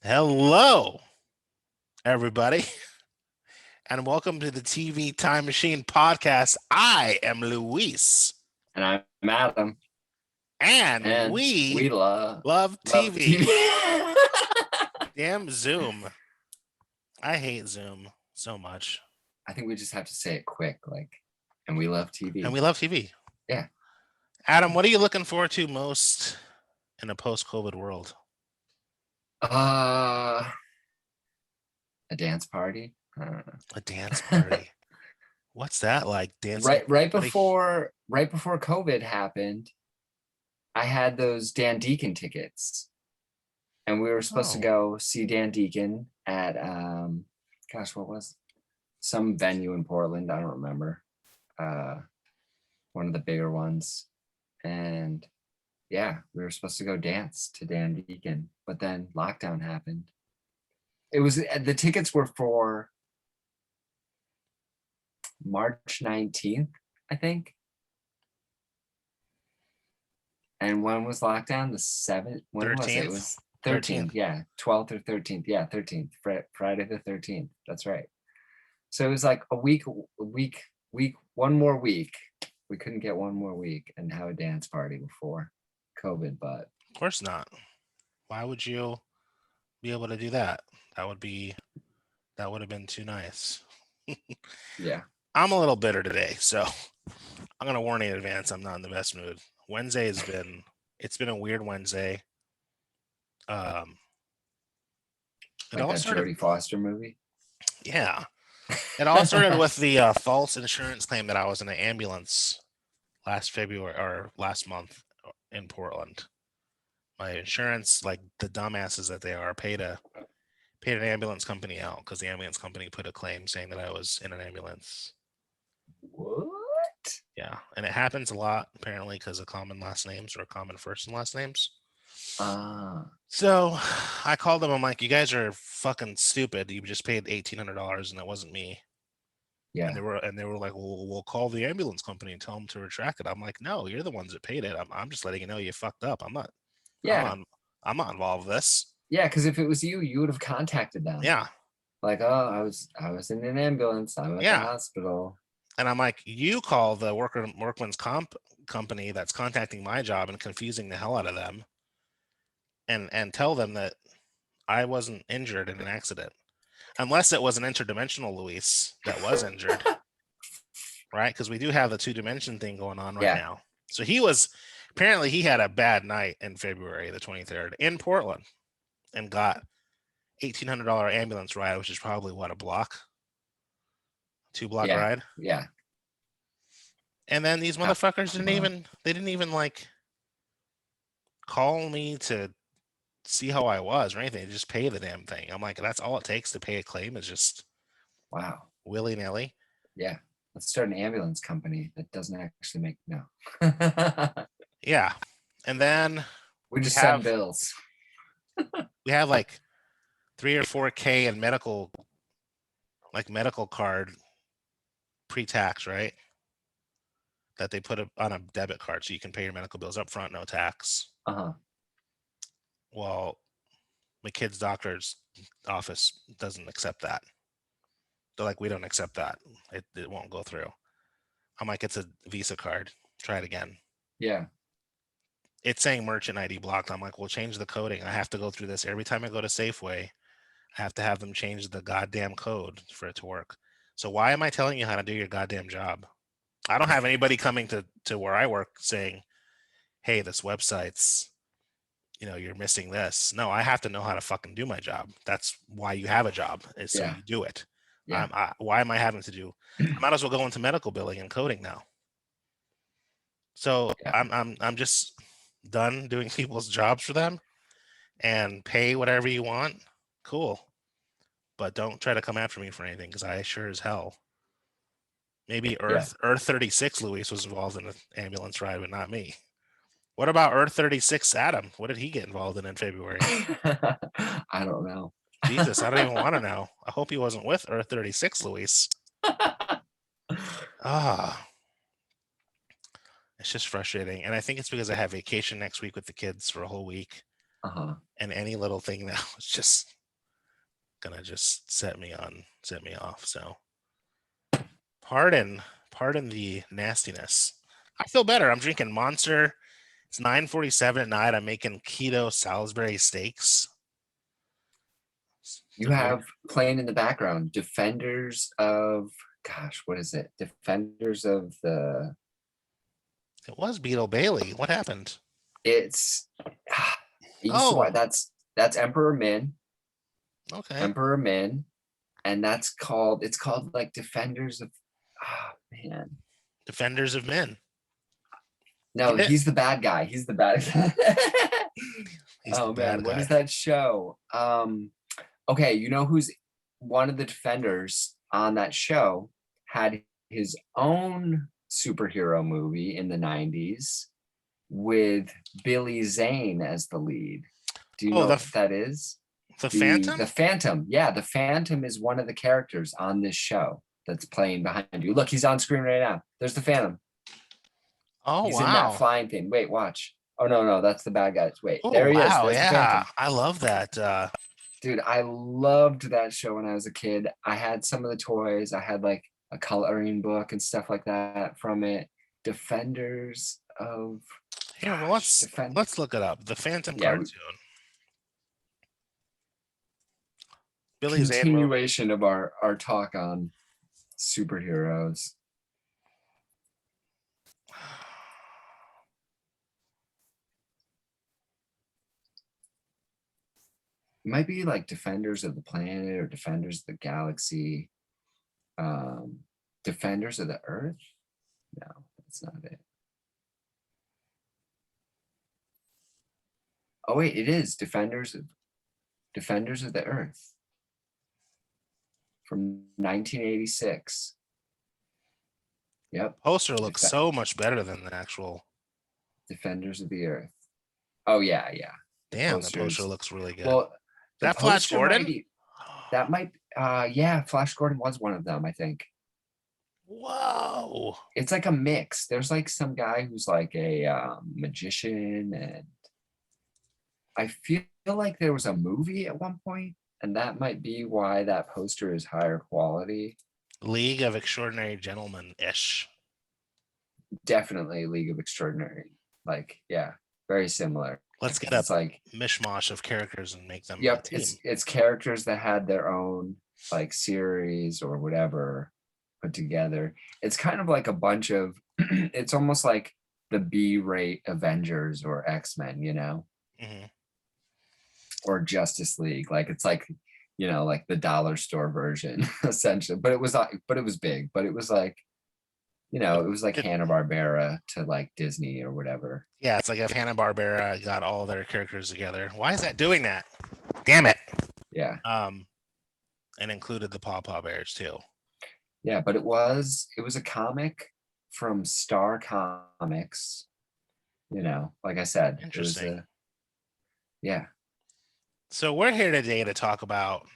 Hello, everybody, and welcome to the TV Time Machine podcast. I am Luis, And I'm Adam, and and we we love love love TV. TV. Damn Zoom. I hate Zoom so much. I think we just have to say it quick, and we love And TV. we love TV. Yeah. Adam, what are you looking forward to most in a post COVID world? Uh, a dance party. A dance party. What's that like? Dancing? Right before COVID happened, I had those Dan Deacon tickets, and we were supposed to Oh, go see Dan Deacon at gosh, what was some venue in Portland? I don't remember. One of the bigger ones, and yeah, we were supposed to go dance to Dan Deacon, but then lockdown happened. It was the tickets were for March 19th, I think. And when was lockdown? The 7th? When was it? It 13th? was 13th. 13th. Yeah, 12th or 13th. Yeah, 13th. Friday the 13th. That's right. So it was like a week, one more week. We couldn't get one more week and have a dance party before COVID, but Of course not. Why would you be able to do that? That would have been too nice. yeah. I'm a little bitter today, so I'm gonna warn you in advance. I'm not in the best mood. It's been a weird Wednesday. Um, it Like all that started, Jodie Foster movie. yeah. It all started with the false insurance claim that I was in an ambulance last February or last month in Portland. My insurance, like the dumbasses that they are, paid an ambulance company out because the ambulance company put a claim saying that I was in an ambulance. What? Yeah, and it happens a lot apparently because of common last names or common first and last names. So I called them. I'm like, you guys are fucking stupid. You just paid $1,800 and it wasn't me. Yeah. And they were like, well, we'll call the ambulance company and tell them to retract it. I'm like, no, you're the ones that paid it. I'm just letting you know you fucked up. I'm Yeah. not I'm not involved with this. Yeah, because if it was you, you would have contacted them. Yeah. Like, oh, I was in an ambulance. I'm at the Yeah. hospital. And I'm like, you call the workman's comp company that's contacting my job and confusing the hell out of them and tell them that I wasn't injured in an accident. Unless it was an interdimensional Luis that was injured, right? Because we do have the 2 dimension thing going on right Yeah. now. So apparently he had a bad night in February the 23rd in Portland and got $1,800 ambulance ride, which is probably what, a block, 2 block Yeah. ride. Yeah. And then these motherfuckers didn't even like call me to see how I was or anything. They just pay the damn thing. I'm like, that's all it takes to pay a claim is just Wow. willy nilly. Yeah. Let's start an ambulance company that doesn't actually make no. Yeah. And then We we just send have bills. we have like 3 or 4K in medical card pre-tax, right? That they put on a debit card so you can pay your medical bills up front, no tax. Uh-huh. Well, my kid's doctor's office doesn't accept that. They're like, we don't accept that. It won't go through. I'm like, it's a Visa card. Try it again. Yeah. It's saying merchant ID blocked. I'm like, well, change the coding. I have to go through this every time I go to Safeway. I have to have them change the goddamn code for it to work. So why am I telling you how to do your goddamn job? I don't have anybody coming to where I work saying, hey, this website's, you're missing this. No, I have to know how to fucking do my job. That's why you have a job, is so Yeah. you do it. Yeah. Why am I having to do? I might as well go into medical billing and coding now. So Yeah. I'm just done doing people's jobs for them and pay whatever you want. Cool. But don't try to come after me for anything because I sure as hell. Maybe Yeah. Earth 36 Luis was involved in an ambulance ride, but not me. What about Earth 36 Adam? What did he get involved in February? I don't know. Jesus, I don't even want to know. I hope he wasn't with Earth 36 Luis. It's just frustrating. And I think it's because I have vacation next week with the kids for a whole week. Uh-huh. and any little thing now is just gonna just set me off. So pardon the nastiness. I feel better. I'm drinking Monster. It's 9:47 at night. I'm making keto Salisbury steaks. You They're very. have playing in the background, Defenders of, gosh, what is it? Defenders of the, It was Beetle Bailey. What happened? it's, I used to Oh, watch, that's Emperor Min, okay. Emperor Min, and it's called like Defenders of, man. Defenders of Men. No, Get it? he's the bad guy. He's the bad guy. He's the Oh man, bad what is guy. that show? Okay, you know who's one of the defenders on that show had his own superhero movie in the 90s with Billy Zane as the lead. Do you Oh, know what that is? the The Phantom. Phantom. Yeah, the Phantom is one of the characters on this show that's playing behind you. Look, he's on screen right now. There's the Phantom. Oh He's in that wow. flying thing. Wait, watch. Oh no, that's the bad guys. Wait, Oh there he is. wow. There's the Yeah, Phantom. I love that. Dude, I loved that show when I was a kid. I had some of the toys. I had like a coloring book and stuff like that from it. Defenders of, Here, well, gosh, defend. let's look it up. The Phantom Yeah, cartoon. Billy Zane movie. continuation of our talk on superheroes. It might be like Defenders of the Planet or Defenders of the Galaxy. Defenders of the Earth? No, that's not it. Oh wait, it is Defenders of the Earth from 1986. Yep. Poster looks so much better than the actual. Defenders of the Earth. Oh yeah. Damn, the poster looks really good. Well, that Flash Gordon? That might yeah, Flash Gordon was one of them, I think. Whoa. It's like a mix. There's like some guy who's like a magician, and I feel like there was a movie at one point, and that might be why that poster is higher quality. League of Extraordinary Gentlemen-ish. Definitely League of Extraordinary. Like, yeah, very similar. Let's get It's like mishmash of characters and make them. Yep, it's characters that had their own like series or whatever put together. It's kind of like a bunch of it's almost like the B-rate Avengers or X-Men, you know, or Justice League. Like it's like, you know, like the dollar store version essentially. But it was big. But it was like, you know, it was like Hanna-Barbera to like Disney or whatever. Yeah, it's like if Hanna-Barbera got all their characters together. Why is that doing that? Damn it. Yeah. And included the Paw Paw Bears too. Yeah, but it was a comic from Star Comics. You know, like I said, interesting. Yeah. So we're here today to talk about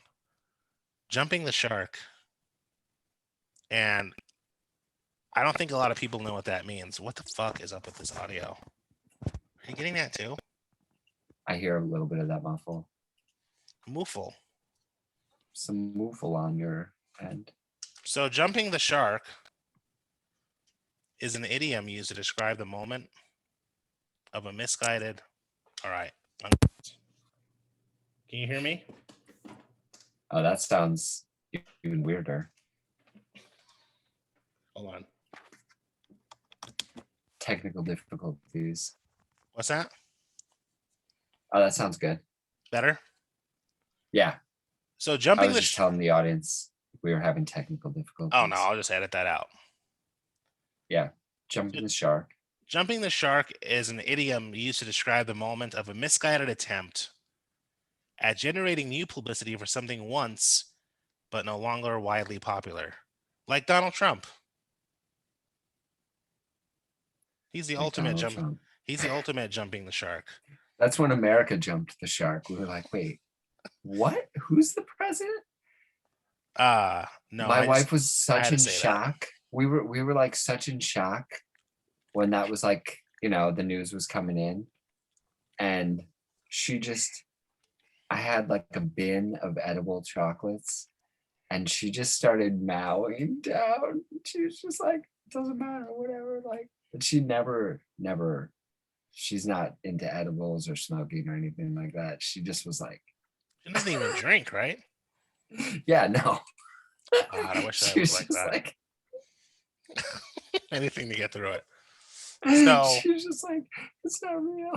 jumping the shark. And I don't think a lot of people know what that means. What the fuck is up with this audio? Are you getting that too? I hear a little bit of that muffle. Muffle. Some muffle on your end. So jumping the shark is an idiom used to describe the moment of a misguided. All right. Can you hear me? Oh, that sounds even weirder. Hold on. Technical difficulties. What's that? Oh, that sounds good. Better? Yeah. So jumping I was just telling the audience we were having technical difficulties. Oh no, I'll just edit that out. Yeah. Jumping the shark. Jumping the shark is an idiom used to describe the moment of a misguided attempt at generating new publicity for something once but no longer widely popular. Like Donald Trump. He's the ultimate He's the ultimate jumping the shark. That's when America jumped the shark. We were like, wait, what? Who's the president? No. My wife was such in shock. We were like such in shock when that was like, you know, the news was coming in, and she just, I had like a bin of edible chocolates, and she just started mowing down. She was just like, it doesn't matter, whatever. Like, but she never, she's not into edibles or smoking or anything like that. She just was like, She doesn't even drink, right? yeah, no. God, I wish I She was was like just that. like, Anything to get through it. So she was just like, it's not real.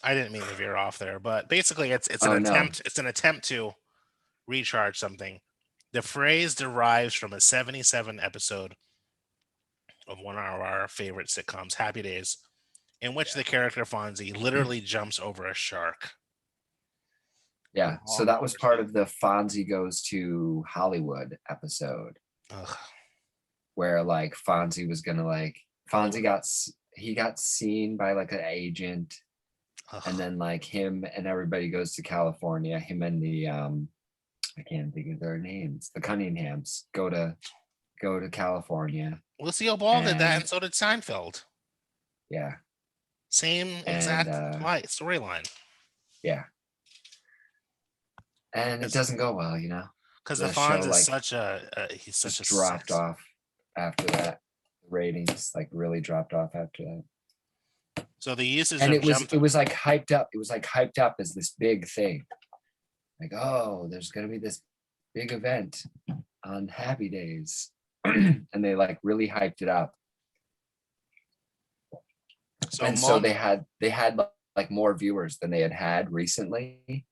I didn't mean to veer off there, but basically it's an Oh no. attempt to recharge something. The phrase derives from a 77 episode of one of our favorite sitcoms, Happy Days, in which the character Fonzie literally jumps over a shark. Yeah. So Long that was part overdue. of the Fonzie Goes to Hollywood episode Ugh. where like Fonzie was gonna like Fonzie Hollywood. he got seen by like an agent, and Ugh. then like him and everybody goes to California. Him and the I can't think of their names. The Cunninghams go to California, Lucille Ball did that, and and so did Seinfeld. yeah, Same and exact storyline. yeah, and it doesn't go well, Because the The show Fonz is like he's such just a dropped sex. off after that. Ratings like really dropped off after that. So the usage And of it jump. was like hyped up. It was like hyped up as this big thing. Like, oh, there's gonna be this big event on Happy Days. And they like really hyped it up. So And so mom, they had like more viewers than they had recently,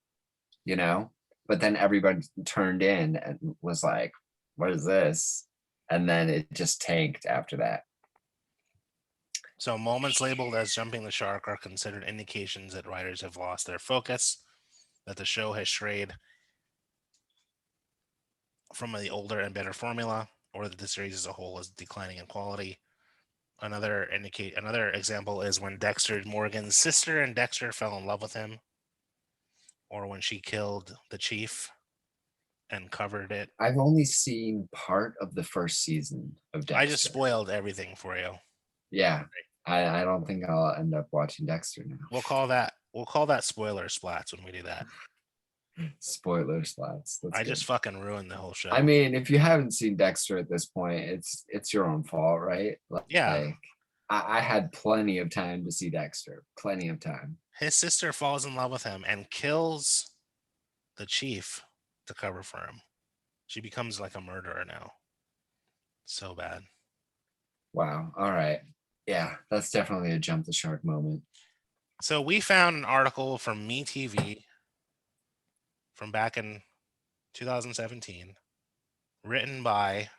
you know. But then everybody turned in and was like, what is this? And then it just tanked after that. so moments labeled as jumping the shark are considered indications that writers have lost their focus, that the show has strayed from the older and better formula, or that the series as a whole is declining in quality. Another example is when Dexter Morgan's sister and Dexter fell in love with him, or when she killed the chief and covered it. I've only seen part of the first season of I just Dexter. spoiled everything for you. Yeah. I don't think I'll end up watching Dexter now. We'll call that spoiler splats when we do that. Spoiler slots. That's I good. just fucking ruined the whole show. I mean, if you haven't seen Dexter at this point, it's your own fault, right? Yeah. Like I had plenty of time to see Dexter. Plenty of time. His sister falls in love with him and kills the chief to cover for him. She becomes like a murderer now. So bad. Wow. All right. Yeah, that's definitely a jump the shark moment. So we found an article from MeTV from back in 2017, written by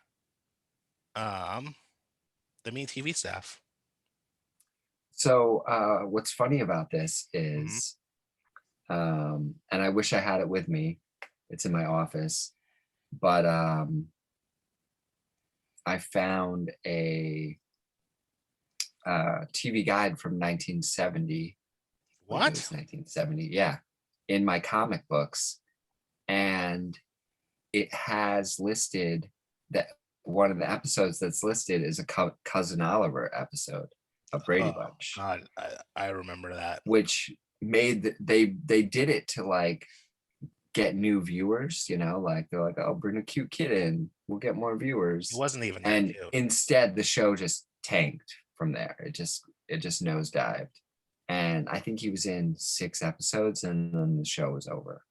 um, the MeTV staff. So what's funny about this Mhm. is and I wish I had it with me. It's in my office, but I found a TV guide from 1970. I think it What? was 1970. Yeah, in my comic books, and it has listed that one of the episodes that's listed is a Cousin Oliver episode of Brady Oh Bunch, God, I remember that. which they did it to like get new viewers, like they're like, oh, bring a cute kid in, we'll get more It viewers. wasn't even that And cute. instead the show just tanked from there. It just nosedived. And I think he was in 6 episodes and then the show was over.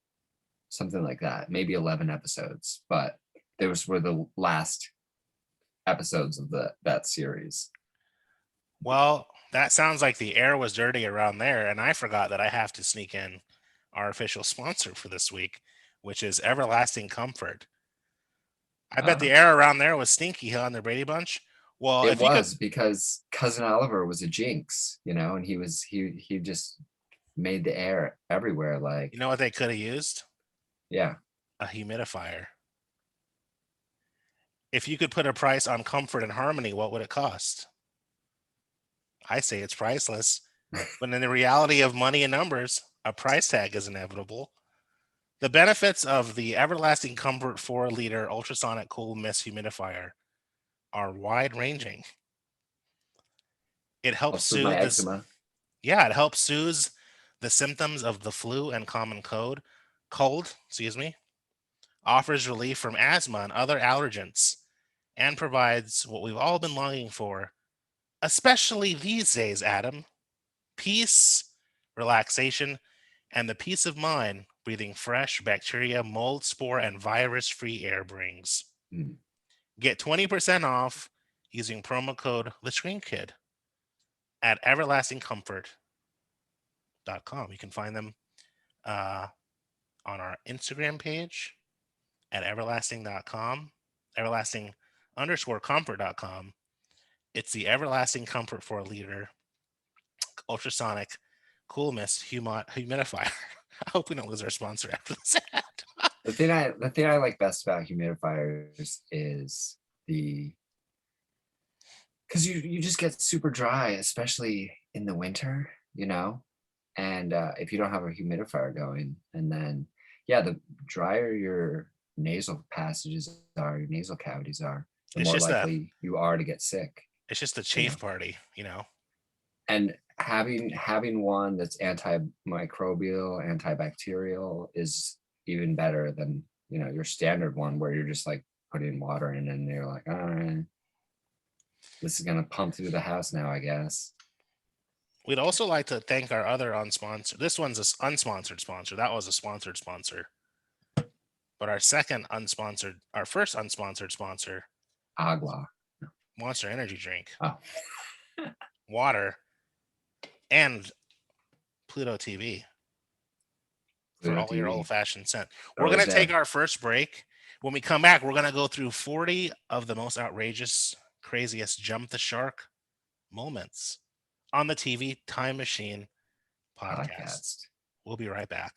Something like that. Maybe 11 episodes. But those were the last episodes of that series. Well, that sounds like the air was dirty around there, and I forgot that I have to sneak in our official sponsor for this week, which is Everlasting Comfort. I bet the Uh, air around there was stinky on the Brady Bunch. Well, it if you could, was because Cousin Oliver was a jinx, and he just made the air everywhere. you Like, know what they could have used? yeah. A humidifier. If you could put a price on comfort and harmony, what would it cost? I say it's priceless. But in the reality of money and numbers, a price tag is inevitable. The benefits of the Everlasting Comfort 4-liter ultrasonic cool mist humidifier are wide ranging. It helps Helps with my soothe this. eczema. Yeah, it helps soothe the symptoms of the flu and common cold, excuse me, offers relief from asthma and other allergens, and provides what we've all been longing for, especially these days, Adam: peace, relaxation, and the peace of mind breathing fresh bacteria, mold, spore, and virus free air brings. Mm. Get 20% off using promo code The Screen Kid at everlastingcomfort.com. You can find them uh, on our Instagram page at everlasting.com, everlasting underscore comfort.com. It's the Everlasting Comfort 4-liter ultrasonic cool mist humidifier. I hope we don't lose our sponsor after this ad. The thing I like best about humidifiers is the because you just get super dry, especially in the winter, and if you don't have a humidifier going, and then yeah, the drier your nasal passages are, your nasal cavities are, the It's more just a likely you are to get sick. it's just a You know, chafe party, you know. and having one that's antimicrobial, antibacterial is even better than your standard one where you're just like putting water in and you're like, all right, this is gonna pump through the house now, I guess. We'd also like to thank our other unsponsored. This one's an unsponsored sponsor. That was a sponsored sponsor. But our first unsponsored sponsor, Agua. Monster Energy Drink, Oh, water, and Pluto TV for Pluto all your TV. old-fashioned scent. We're Always gonna take there. our first break. When we come back, we're gonna go through 40 of the most outrageous, craziest jump the shark moments on the TV Time Machine podcast. Podcast. We'll be right back.